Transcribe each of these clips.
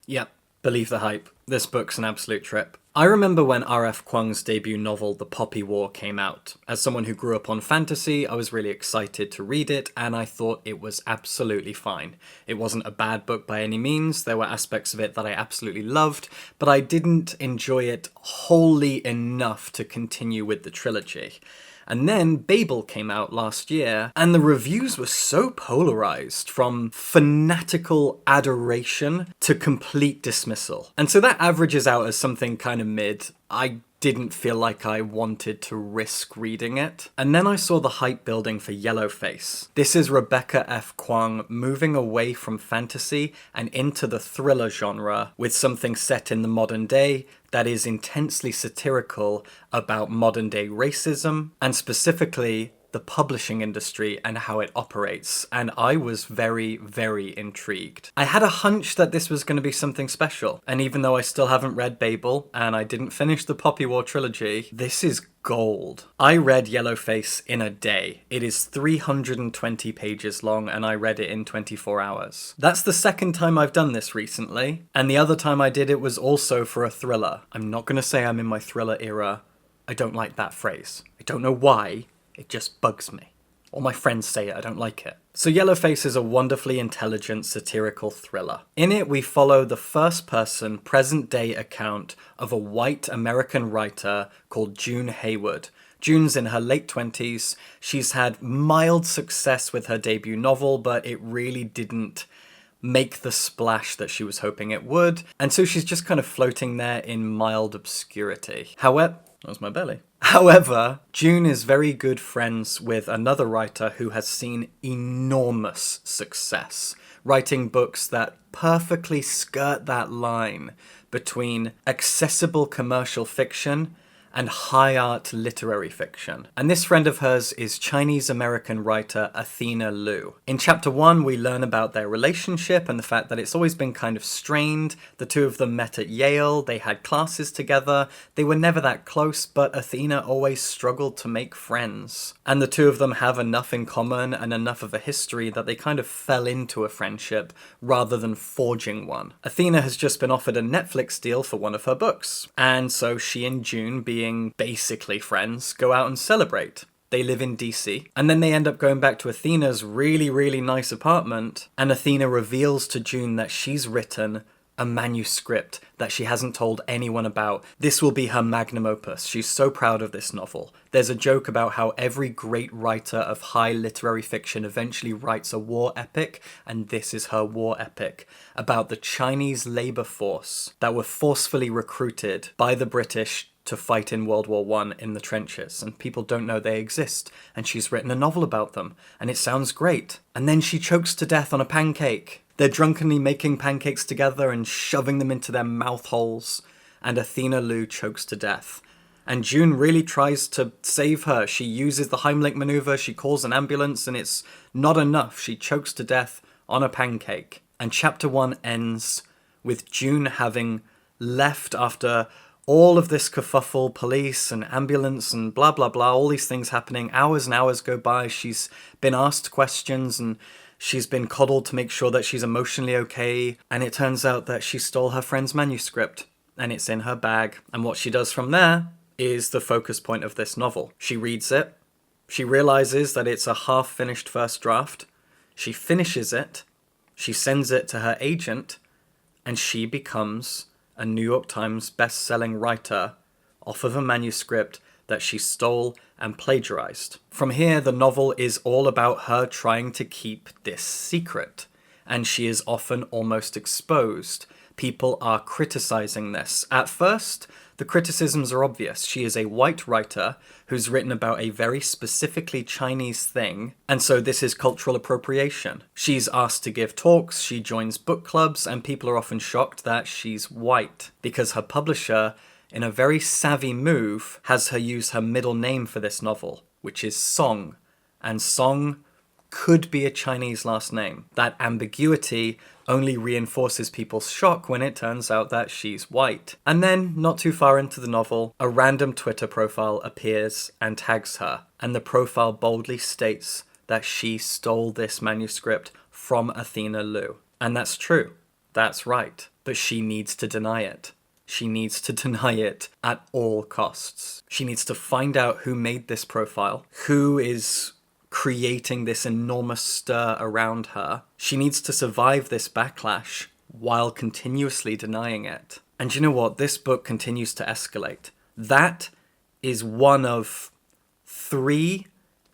Yep, believe the hype. This book's an absolute trip. I remember when R.F. Kuang's debut novel, The Poppy War, came out. As someone who grew up on fantasy, I was really excited to read it, and I thought it was absolutely fine. It wasn't a bad book by any means, there were aspects of it that I absolutely loved, but I didn't enjoy it wholly enough to continue with the trilogy. And then Babel came out last year, and the reviews were so polarized, from fanatical adoration to complete dismissal. And so that averages out as something kind of mid. I didn't feel like I wanted to risk reading it. And then I saw the hype building for Yellowface. This is Rebecca F. Kuang moving away from fantasy and into the thriller genre with something set in the modern day that is intensely satirical about modern day racism, and specifically the publishing industry and how it operates, and I was very, very intrigued. I had a hunch that this was going to be something special, and even though I still haven't read Babel, and I didn't finish the Poppy War trilogy, this is gold. I read Yellowface in a day. It is 320 pages long, and I read it in 24 hours. That's the second time I've done this recently, and the other time I did it was also for a thriller. I'm not going to say I'm in my thriller era. I don't like that phrase. I don't know why. It just bugs me. All my friends say it, I don't like it. So Yellowface is a wonderfully intelligent satirical thriller. In it, we follow the first-person, present-day account of a white American writer called June Hayward. June's in her late 20s. She's had mild success with her debut novel, but it really didn't make the splash that she was hoping it would. And so she's just kind of floating there in mild obscurity. However, that was my belly. However, June is very good friends with another writer who has seen enormous success, writing books that perfectly skirt that line between accessible commercial fiction and high art literary fiction. And this friend of hers is Chinese-American writer Athena Liu. In chapter 1, we learn about their relationship and the fact that it's always been kind of strained. The two of them met at Yale, they had classes together, they were never that close, but Athena always struggled to make friends. And the two of them have enough in common and enough of a history that they kind of fell into a friendship rather than forging one. Athena has just been offered a Netflix deal for one of her books, and so she and June, being basically friends, go out and celebrate. They live in DC, and then they end up going back to Athena's really, really nice apartment, and Athena reveals to June that she's written a manuscript that she hasn't told anyone about. This will be her magnum opus. She's so proud of this novel. There's a joke about how every great writer of high literary fiction eventually writes a war epic, and this is her war epic, about the Chinese labor force that were forcefully recruited by the British to fight in World War I in the trenches, and people don't know they exist, and she's written a novel about them, and it sounds great. And then she chokes to death on a pancake. They're drunkenly making pancakes together and shoving them into their mouth holes, and Athena Liu chokes to death. And June really tries to save her. She uses the Heimlich maneuver, she calls an ambulance, and it's not enough. She chokes to death on a pancake. And chapter 1 ends with June having left after all of this kerfuffle, police and ambulance and blah blah blah, all these things happening. Hours and hours go by. She's been asked questions and she's been coddled to make sure that she's emotionally okay. And it turns out that she stole her friend's manuscript and it's in her bag. And what she does from there is the focus point of this novel. She reads it. She realizes that it's a half-finished first draft. She finishes it. She sends it to her agent, and she becomes a New York Times best-selling writer off of a manuscript that she stole and plagiarized. From here, the novel is all about her trying to keep this secret, and she is often almost exposed. People are criticizing this. At first, the criticisms are obvious. She is a white writer who's written about a very specifically Chinese thing, and so this is cultural appropriation. She's asked to give talks, she joins book clubs, and people are often shocked that she's white, because her publisher, in a very savvy move, has her use her middle name for this novel, which is Song, and Song could be a Chinese last name. That ambiguity only reinforces people's shock when it turns out that she's white. And then, not too far into the novel, a random Twitter profile appears and tags her, and the profile boldly states that she stole this manuscript from Athena Liu. And that's true. That's right. but she needs to deny it. She needs to deny it at all costs. She needs to find out who made this profile, who is creating this enormous stir around her. She needs to survive this backlash while continuously denying it. And you know what? This book continues to escalate. That is one of 3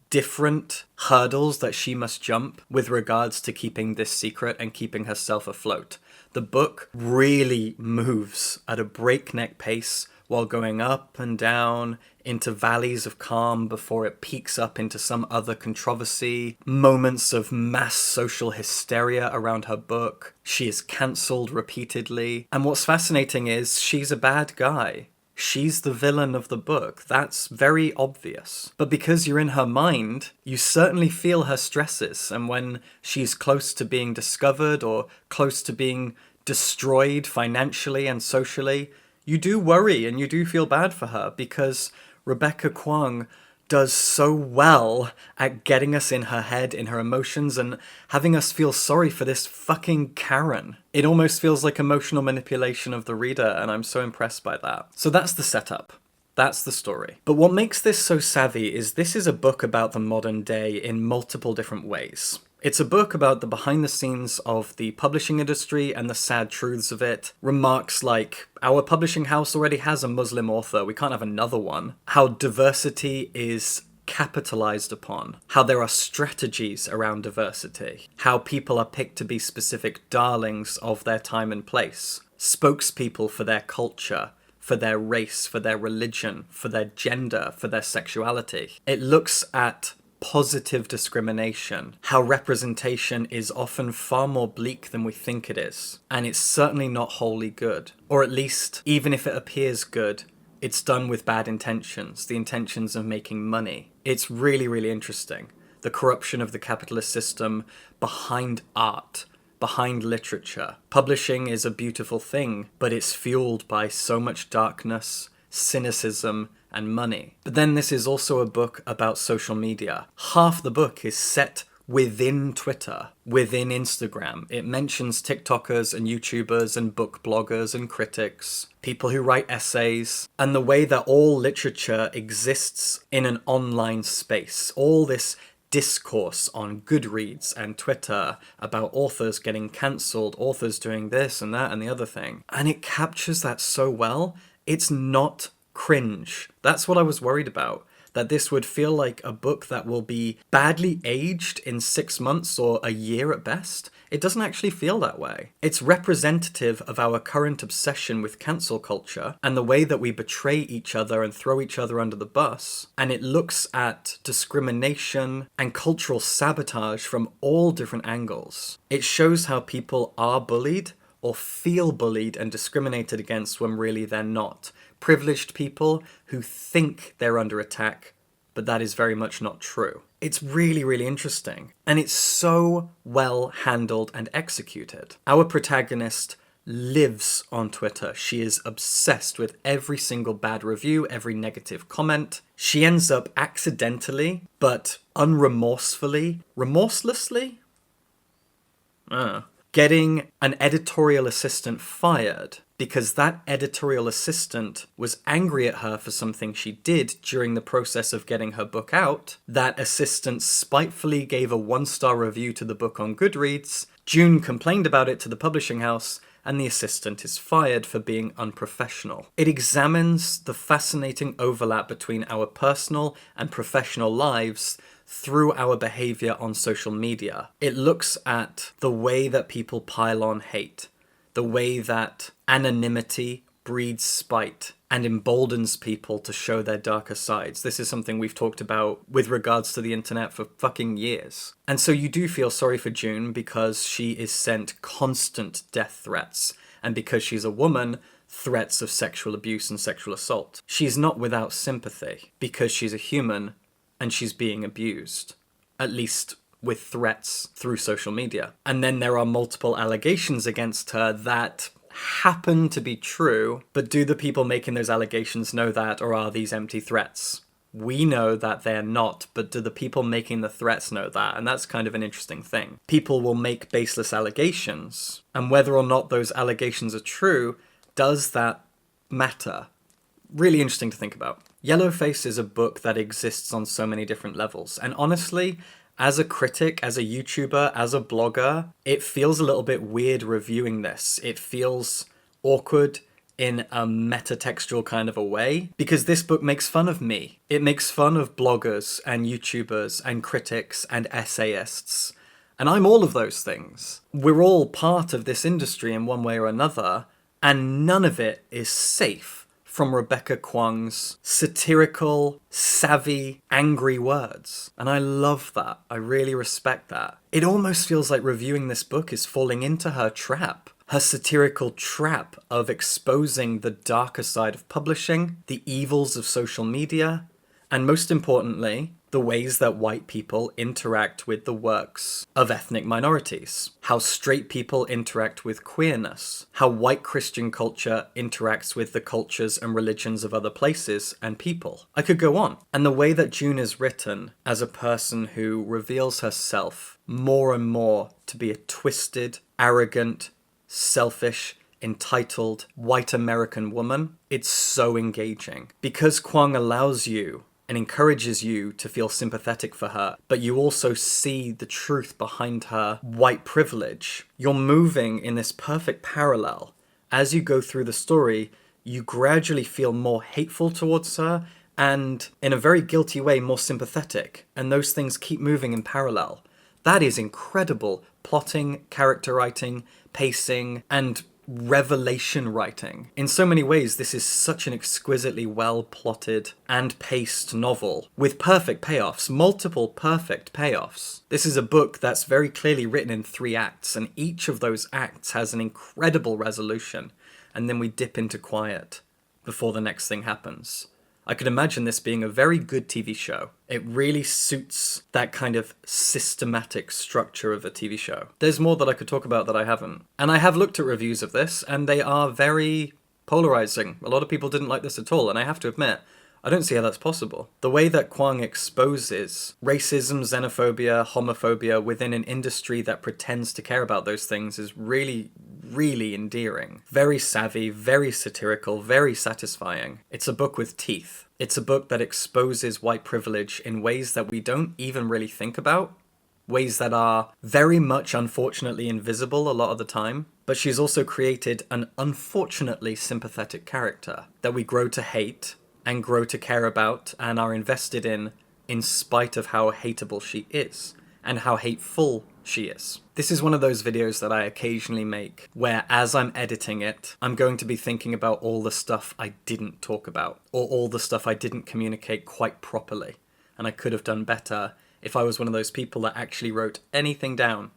different hurdles that she must jump with regards to keeping this secret and keeping herself afloat. The book really moves at a breakneck pace while going up and down into valleys of calm before it peaks up into some other controversy, moments of mass social hysteria around her book. She is cancelled repeatedly. And what's fascinating is she's a bad guy. She's the villain of the book. That's very obvious. But because you're in her mind, you certainly feel her stresses. And when she's close to being discovered or close to being destroyed financially and socially, you do worry and you do feel bad for her, because Rebecca Kuang does so well at getting us in her head, in her emotions, and having us feel sorry for this fucking Karen. It almost feels like emotional manipulation of the reader, and I'm so impressed by that. So that's the setup. That's the story. But what makes this so savvy is this is a book about the modern day in multiple different ways. It's a book about the behind the scenes of the publishing industry and the sad truths of it. Remarks like, our publishing house already has a Muslim author, we can't have another one. How diversity is capitalized upon. How there are strategies around diversity. How people are picked to be specific darlings of their time and place. Spokespeople for their culture, for their race, for their religion, for their gender, for their sexuality. It looks at positive discrimination, how representation is often far more bleak than we think it is, and it's certainly not wholly good. Or at least, even if it appears good, it's done with bad intentions, the intentions of making money. It's really, really interesting. The corruption of the capitalist system behind art, behind literature. Publishing is a beautiful thing, but it's fueled by so much darkness, cynicism, and money. But then this is also a book about social media. Half the book is set within Twitter, within Instagram. It mentions TikTokers and YouTubers and book bloggers and critics, people who write essays, and the way that all literature exists in an online space. All this discourse on Goodreads and Twitter about authors getting cancelled, authors doing this and that and the other thing. And it captures that so well. It's not cringe. That's what I was worried about. That this would feel like a book that will be badly aged in 6 months or a year at best. It doesn't actually feel that way. It's representative of our current obsession with cancel culture and the way that we betray each other and throw each other under the bus. And it looks at discrimination and cultural sabotage from all different angles. It shows how people are bullied or feel bullied and discriminated against when really they're not. Privileged people who think they're under attack, but that is very much not true. It's really, really interesting. And it's so well handled and executed. Our protagonist lives on Twitter. She is obsessed with every single bad review, every negative comment. She ends up accidentally, but unremorsefully, remorselessly? Getting an editorial assistant fired because that editorial assistant was angry at her for something she did during the process of getting her book out. That assistant spitefully gave a 1-star review to the book on Goodreads. June complained about it to the publishing house, and the assistant is fired for being unprofessional. It examines the fascinating overlap between our personal and professional lives through our behavior on social media. It looks at the way that people pile on hate, the way that anonymity breeds spite and emboldens people to show their darker sides. This is something we've talked about with regards to the internet for fucking years. And so you do feel sorry for June because she is sent constant death threats, and because she's a woman, threats of sexual abuse and sexual assault. She's not without sympathy because she's a human and she's being abused, at least with threats through social media. And then there are multiple allegations against her that happen to be true, but do the people making those allegations know that, or are these empty threats? We know that they're not, but do the people making the threats know that? And that's kind of an interesting thing. People will make baseless allegations, and whether or not those allegations are true, does that matter? Really interesting to think about. Yellowface is a book that exists on so many different levels, and honestly, as a critic, as a YouTuber, as a blogger, it feels a little bit weird reviewing this. It feels awkward in a metatextual kind of a way, because this book makes fun of me. It makes fun of bloggers and YouTubers and critics and essayists. And I'm all of those things. We're all part of this industry in one way or another, and none of it is safe from Rebecca Kwong's satirical, savvy, angry words. And I love that. I really respect that. It almost feels like reviewing this book is falling into her trap. Her satirical trap of exposing the darker side of publishing, the evils of social media, and most importantly, the ways that white people interact with the works of ethnic minorities, how straight people interact with queerness, how white Christian culture interacts with the cultures and religions of other places and people. I could go on. And the way that June is written as a person who reveals herself more and more to be a twisted, arrogant, selfish, entitled, white American woman, it's so engaging. Because Kwong allows you and encourages you to feel sympathetic for her, but you also see the truth behind her white privilege. You're moving in this perfect parallel. As you go through the story, you gradually feel more hateful towards her and, in a very guilty way, more sympathetic. And those things keep moving in parallel. That is incredible plotting, character writing, pacing, and revelation writing. In so many ways, this is such an exquisitely well-plotted and paced novel, with perfect payoffs, multiple perfect payoffs. This is a book that's very clearly written in 3 acts, and each of those acts has an incredible resolution, and then we dip into quiet before the next thing happens. I could imagine this being a very good TV show. It really suits that kind of systematic structure of a TV show. There's more that I could talk about that I haven't. And I have looked at reviews of this, and they are very polarizing. A lot of people didn't like this at all, and I have to admit, I don't see how that's possible. The way that Kwong exposes racism, xenophobia, homophobia within an industry that pretends to care about those things is really, really endearing. Very savvy, very satirical, very satisfying. It's a book with teeth. It's a book that exposes white privilege in ways that we don't even really think about. Ways that are very much unfortunately invisible a lot of the time. But she's also created an unfortunately sympathetic character that we grow to hate and grow to care about and are invested in spite of how hateable she is and how hateful she is. This is one of those videos that I occasionally make where, as I'm editing it, I'm going to be thinking about all the stuff I didn't talk about, or all the stuff I didn't communicate quite properly, and I could have done better if I was one of those people that actually wrote anything down.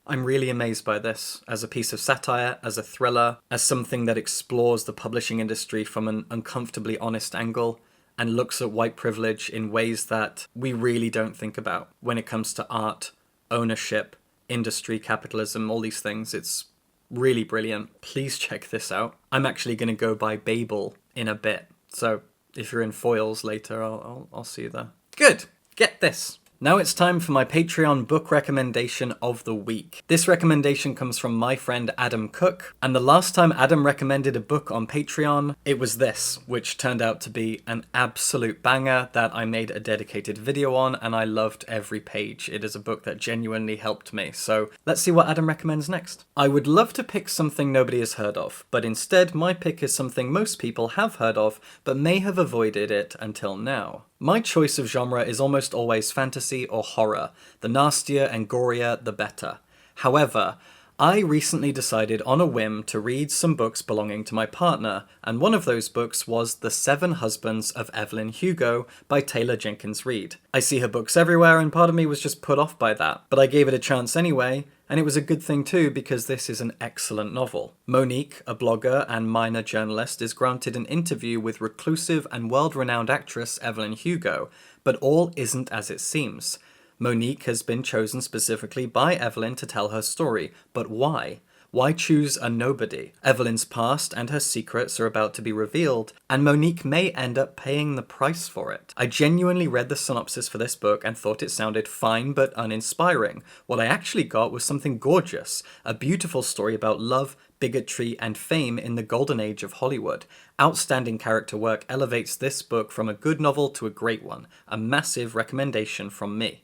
I'm really amazed by this as a piece of satire, as a thriller, as something that explores the publishing industry from an uncomfortably honest angle and looks at white privilege in ways that we really don't think about when it comes to art, ownership, industry, capitalism, all these things. It's really brilliant. Please check this out. I'm actually going to go buy Babel in a bit, so if you're in Foyles later, I'll see you there. Good. Get this. Now it's time for my Patreon book recommendation of the week. This recommendation comes from my friend Adam Cook, and the last time Adam recommended a book on Patreon, it was this, which turned out to be an absolute banger that I made a dedicated video on, and I loved every page. It is a book that genuinely helped me, so let's see what Adam recommends next. I would love to pick something nobody has heard of, but instead my pick is something most people have heard of, but may have avoided it until now. My choice of genre is almost always fantasy or horror. The nastier and gorier, the better. However, I recently decided on a whim to read some books belonging to my partner, and one of those books was The 7 Husbands of Evelyn Hugo by Taylor Jenkins Reid. I see her books everywhere, and part of me was just put off by that, but I gave it a chance anyway, and it was a good thing too because this is an excellent novel. Monique, a blogger and minor journalist, is granted an interview with reclusive and world-renowned actress Evelyn Hugo, but all isn't as it seems. Monique has been chosen specifically by Evelyn to tell her story, but why? Why choose a nobody? Evelyn's past and her secrets are about to be revealed, and Monique may end up paying the price for it. I genuinely read the synopsis for this book and thought it sounded fine but uninspiring. What I actually got was something gorgeous, a beautiful story about love, bigotry, and fame in the golden age of Hollywood. Outstanding character work elevates this book from a good novel to a great one. A massive recommendation from me.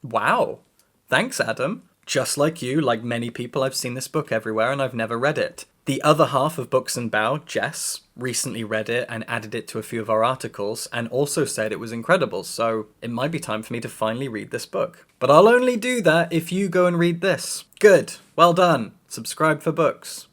Wow. Thanks, Adam. Just like you, like many people, I've seen this book everywhere and I've never read it. The other half of Books and Bow, Jess, recently read it and added it to a few of our articles and also said it was incredible, so it might be time for me to finally read this book. But I'll only do that if you go and read this. Good. Well done. Subscribe for books.